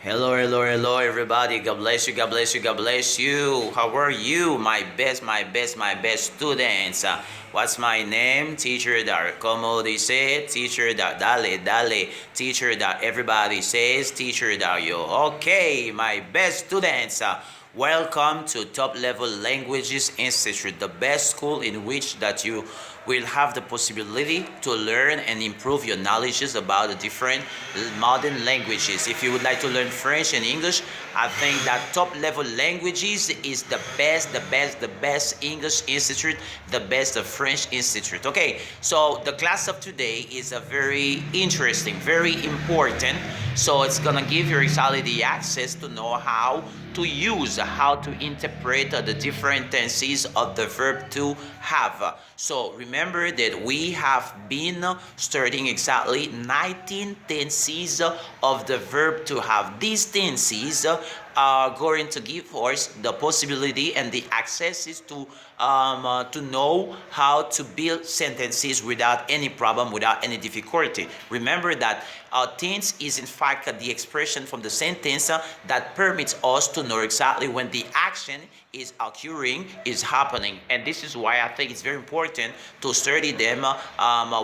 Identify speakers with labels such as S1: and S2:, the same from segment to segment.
S1: Hello, hello, hello, everybody. God bless you, God bless you, God bless you. How are you, my best students? What's my name? Teacher Dario. Como dice? Teacher Dale. Teacher that everybody says, Teacher Dario. Okay, my best students. Welcome to Top Level Languages Institute, the best school in which that you will have the possibility to learn and improve your knowledges about the different modern languages. If you would like to learn French and English, I think that Top Level Languages is the best English institute, the best French institute. Okay, so the class of today is a very interesting, very important. So it's gonna give you exactly the access to know how to use, how to interpret the different tenses of the verb to have. So remember that we have been studying exactly 19 tenses of the verb to have. These tenses are going to give us the possibility and the accesses to know how to build sentences without any problem, without any difficulty. Remember that tense is in fact the expression from the sentence that permits us to know exactly when the action is occurring, is happening. And this is why I think it's very important to study them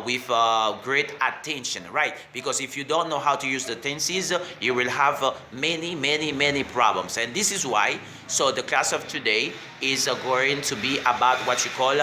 S1: with great attention, right? Because if you don't know how to use the tenses, you will have many problems. And this is why, so the class of today is going to be about what you call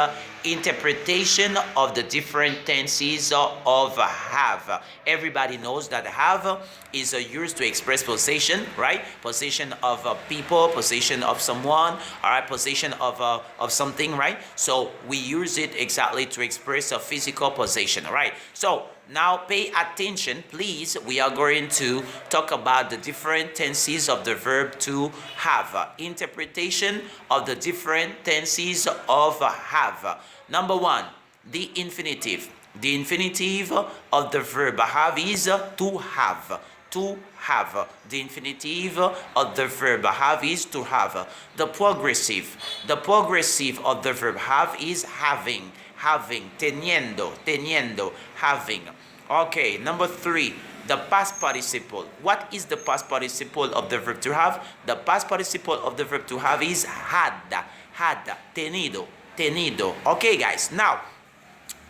S1: interpretation of the different tenses of have. Everybody knows that have is used to express possession, right? Possession of people, possession of someone, all right, possession of something, right? So we use it exactly to express a physical possession, right? So now pay attention, please. We are going to talk about the different tenses of the verb to have. Interpretation of the different tenses of have. Number one, the infinitive. The infinitive of the verb have is to have. To have. The infinitive of the verb have is to have. The progressive. The progressive of the verb have is having. Having. Teniendo. Having. Okay, number three, the past participle. What is the past participle of the verb to have? The past participle of the verb to have is had. Tenido. Okay, guys, now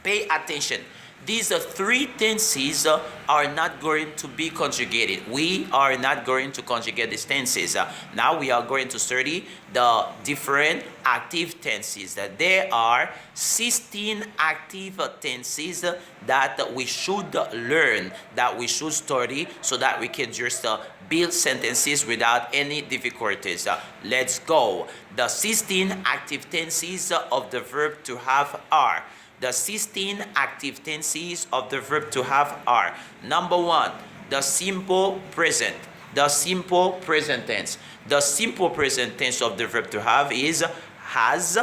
S1: pay attention. These three tenses are not going to be conjugated. We are not going to conjugate these tenses. Now we are going to study the different active tenses. There are 16 active tenses that we should learn, that we should study, so that we can just build sentences without any difficulties. Let's go. The 16 active tenses of the verb to have are: the 16 active tenses of the verb to have are: number one, the simple present. The simple present tense. The simple present tense of the verb to have is has.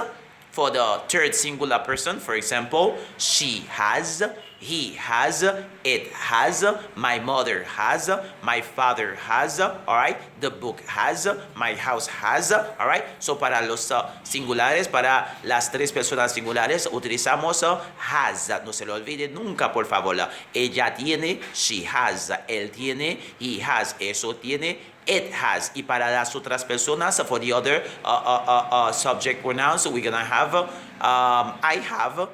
S1: For the third singular person, for example, she has, he has, it has, my mother has, my father has, all right, the book has, my house has, all right. So para los singulares, para las tres personas singulares, utilizamos has. No se lo olvide nunca, por favor. Ella tiene, she has, él tiene, he has, eso tiene, it has. Y para las otras personas, for the other subject pronouns, we're gonna have I have,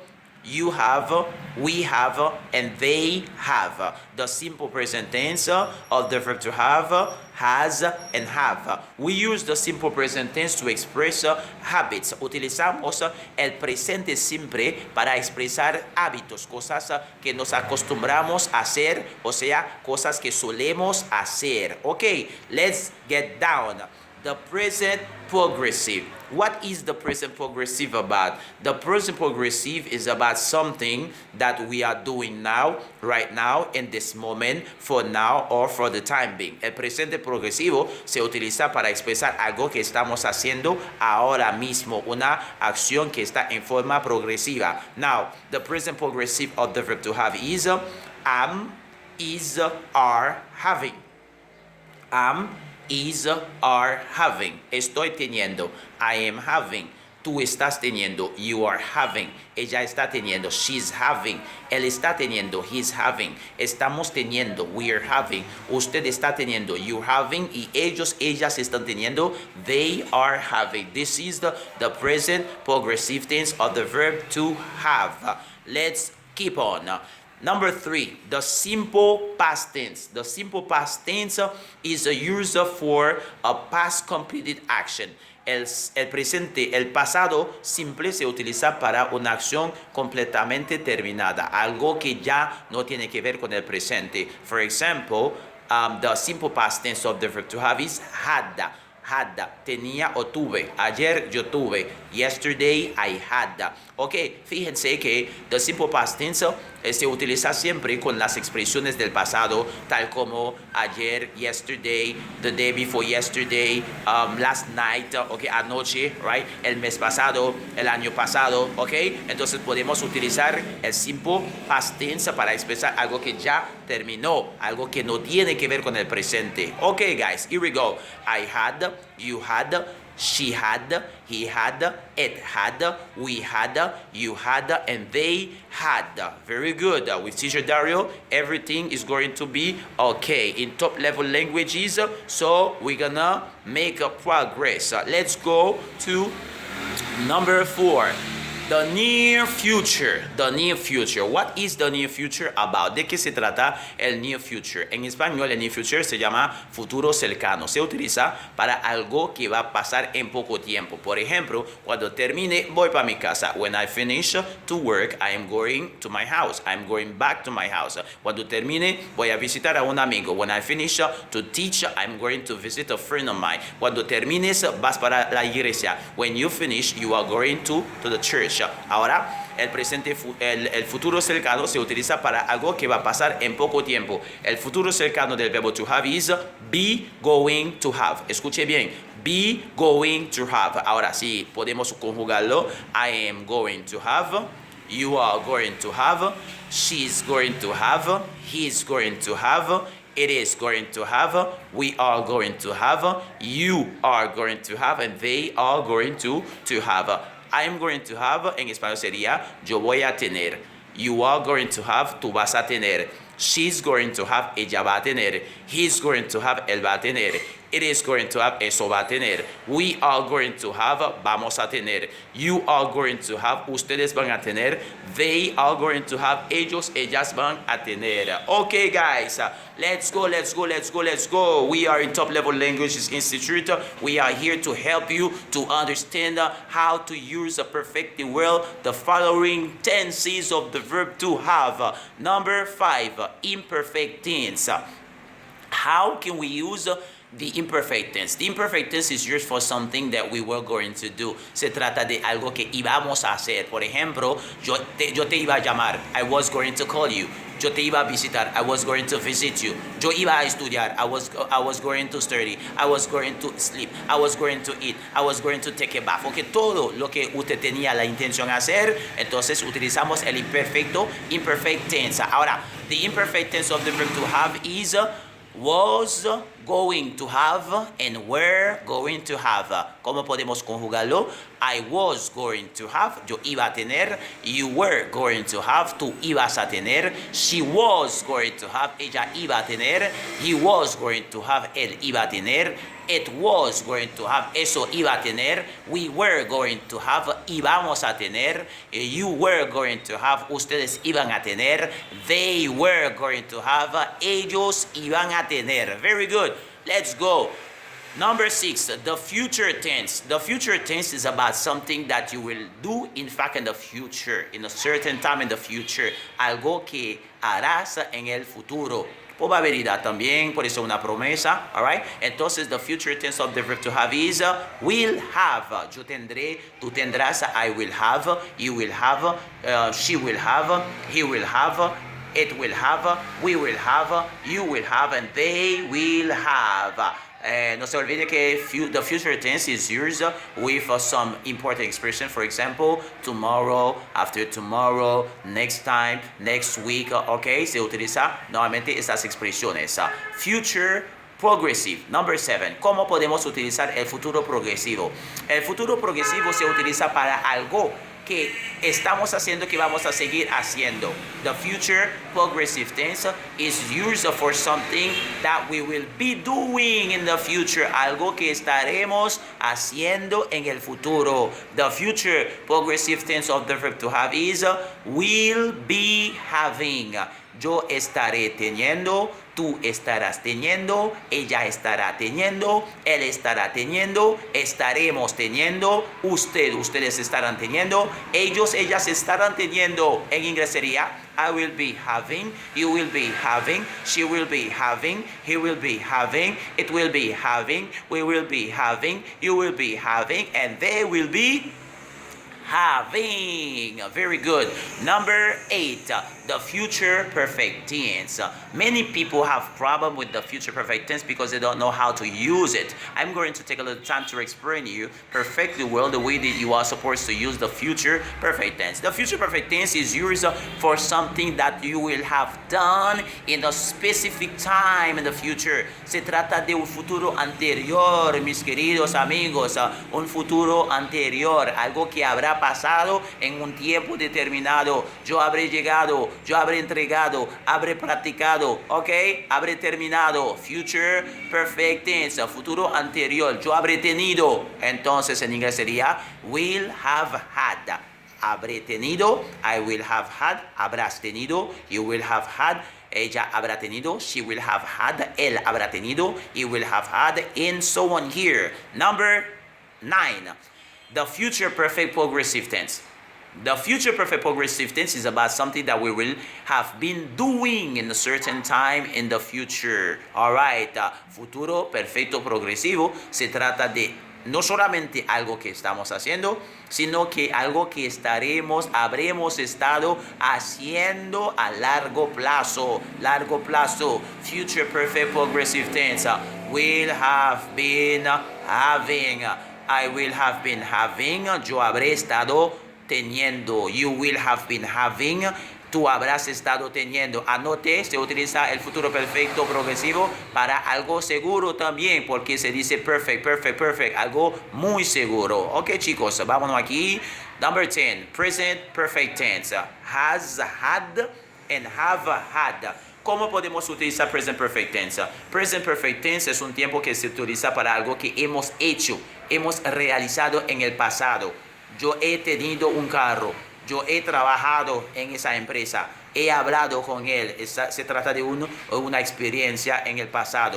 S1: you have, we have, and they have. The simple present tense of the verb to have has and have. We use the simple present tense to express habits. Utilizamos el presente simple para expresar hábitos, cosas que nos acostumbramos a hacer, o sea, cosas que solemos hacer. Okay, let's get down. The present progressive. What is the present progressive about? The present progressive is about something that we are doing now, right now, in this moment, for now or for the time being. El presente progresivo se utiliza para expresar algo que estamos haciendo ahora mismo, una acción que está en forma progresiva. Now, the present progressive of the verb to have is am, is, are, having. Am, is, are, having. Estoy teniendo. I am having. Tú estás teniendo. You are having. Ella está teniendo. She's having. Él está teniendo. He's having. Estamos teniendo. We are having. Usted está teniendo. You're having. Y ellos, ellas están teniendo. They are having. This is the present progressive tense of the verb to have. Let's keep on. Number 3, the simple past tense. The simple past tense is a use for a past completed action. El presente, el pasado simple se utiliza para una acción completamente terminada, algo que ya no tiene que ver con el presente. For example, the simple past tense of the verb to have is had. Had, tenía o tuve. Ayer yo tuve. Yesterday I had. Ok, fíjense que the simple past tense se utiliza siempre con las expresiones del pasado, tal como ayer, yesterday, the day before yesterday, last night, ok, anoche, right, el mes pasado, el año pasado, ok. Entonces podemos utilizar el simple past tense para expresar algo que ya terminó, algo que no tiene que ver con el presente. Ok, guys, here we go. I had, you had, she had, he had, it had, we had, you had, and they had. Very good. With Teacher Dario, everything is going to be okay in top level languages. So we're gonna make a progress. Let's go to number 4. The near future. The near future. What is the near future about? ¿De qué se trata el near future? En español, el near future se llama futuro cercano. Se utiliza para algo que va a pasar en poco tiempo. Por ejemplo, cuando termine, voy para mi casa. When I finish to work, I am going to my house. I'm going back to my house. Cuando termine, voy a visitar a un amigo. When I finish to teach, I'm going to visit a friend of mine. Cuando termines, vas para la iglesia. When you finish, you are going to the church. Ahora, el presente, el futuro cercano se utiliza para algo que va a pasar en poco tiempo. El futuro cercano del verbo to have is be going to have. Escuche bien. Be going to have. Ahora sí, podemos conjugarlo. I am going to have. You are going to have. She's going to have. He's going to have. It is going to have, we are going to have, you are going to have, and they are going to have. I am going to have, en español sería, yo voy a tener. You are going to have, tú vas a tener. She's going to have, ella va a tener. He's going to have, él va a tener. It is going to have, eso va a tener. We are going to have, vamos a tener. You are going to have, ustedes van a tener. They are going to have, ellos, ellas van a tener. Okay, guys, let's go, let's go, let's go, let's go. We are in Top Level Languages Institute. We are here to help you to understand how to use perfectly well the following tenses of the verb to have. Number 5, imperfect tense. How can we use the imperfect tense? The imperfect tense is used for something that we were going to do. Se trata de algo que íbamos a hacer. Por ejemplo, yo te iba a llamar. I was going to call you. Yo te iba a visitar. I was going to visit you. Yo iba a estudiar. I was going to study. I was going to sleep. I was going to eat. I was going to take a bath. Okay, todo lo que usted tenía la intención de hacer, entonces utilizamos el imperfect tense. Ahora, the imperfect tense of the verb to have is was going to have and were going to have. ¿Cómo podemos conjugarlo? I was going to have, yo iba a tener. You were going to have, tú ibas a tener. She was going to have, ella iba a tener. He was going to have, él iba a tener. It was going to have, eso iba a tener. We were going to have, íbamos a tener. You were going to have, ustedes iban a tener. They were going to have, ellos iban a tener. Very good. Let's go. Number 6, the future tense. The future tense is about something that you will do, in fact, in the future, in a certain time in the future. Algo que harás en el futuro. Probabilidad también, puede ser una promesa, alright? Entonces, the future tense of the verb to have is will have. Yo tendré, tú tendrás, I will have, you will have, she will have, he will have, it will have, we will have, you will have, and they will have. No se olvide que the future tense is used with some important expression. For example, tomorrow, after tomorrow, next time, next week. Okay, se utiliza nuevamente estas expresiones. Future Progressive. Number 7. ¿Cómo podemos utilizar el futuro progresivo? El futuro progresivo se utiliza para algo que estamos haciendo, que vamos a seguir haciendo. The future progressive tense is used for something that we will be doing in the future. Algo que estaremos haciendo en el futuro. The future progressive tense of the verb to have is will be having. Yo estaré teniendo, tú estarás teniendo, ella estará teniendo, él estará teniendo, estaremos teniendo, ustedes estarán teniendo, ellas estarán teniendo. En inglés sería I will be having, you will be having, she will be having, he will be having, it will be having, we will be having, you will be having, and they will be having. Very good. Number 8, the future perfect tense. Many people have problem with the future perfect tense because they don't know how to use it. I'm going to take a little time to explain to you perfectly well the way that you are supposed to use the future perfect tense. The future perfect tense is used for something that you will have done in a specific time in the future. Se trata de un futuro anterior, mis queridos amigos, un futuro anterior, algo que habrá pasado en un tiempo determinado. Yo habré llegado, yo habré entregado, habré practicado, ¿ok? Habré terminado. Future perfect tense, futuro anterior. Yo habré tenido. Entonces en inglés sería will have had. Habré tenido, I will have had. Habrás tenido, you will have had. Ella habrá tenido, she will have had. Él habrá tenido, he will have had, and so on here. Number 9. The future perfect progressive tense. The future perfect progressive tense is about something that we will have been doing in a certain time in the future. Alright, futuro perfecto progresivo se trata de no solamente algo que estamos haciendo, sino que algo que habremos estado haciendo a largo plazo. Largo plazo. Future perfect progressive tense. Will have been having. I will have been having. Yo habré estado teniendo. You will have been having. Tú habrás estado teniendo. Anote, se utiliza el futuro perfecto progresivo para algo seguro también, porque se dice perfect, perfect, perfect. Algo muy seguro. Ok, chicos, vámonos aquí. Number 10, present perfect tense. Has had and have had. ¿Cómo podemos utilizar present perfect tense? Present perfect tense es un tiempo que se utiliza para algo que hemos hecho, hemos realizado en el pasado. Yo he tenido un carro, yo he trabajado en esa empresa, he hablado con él. Se trata de una experiencia en el pasado.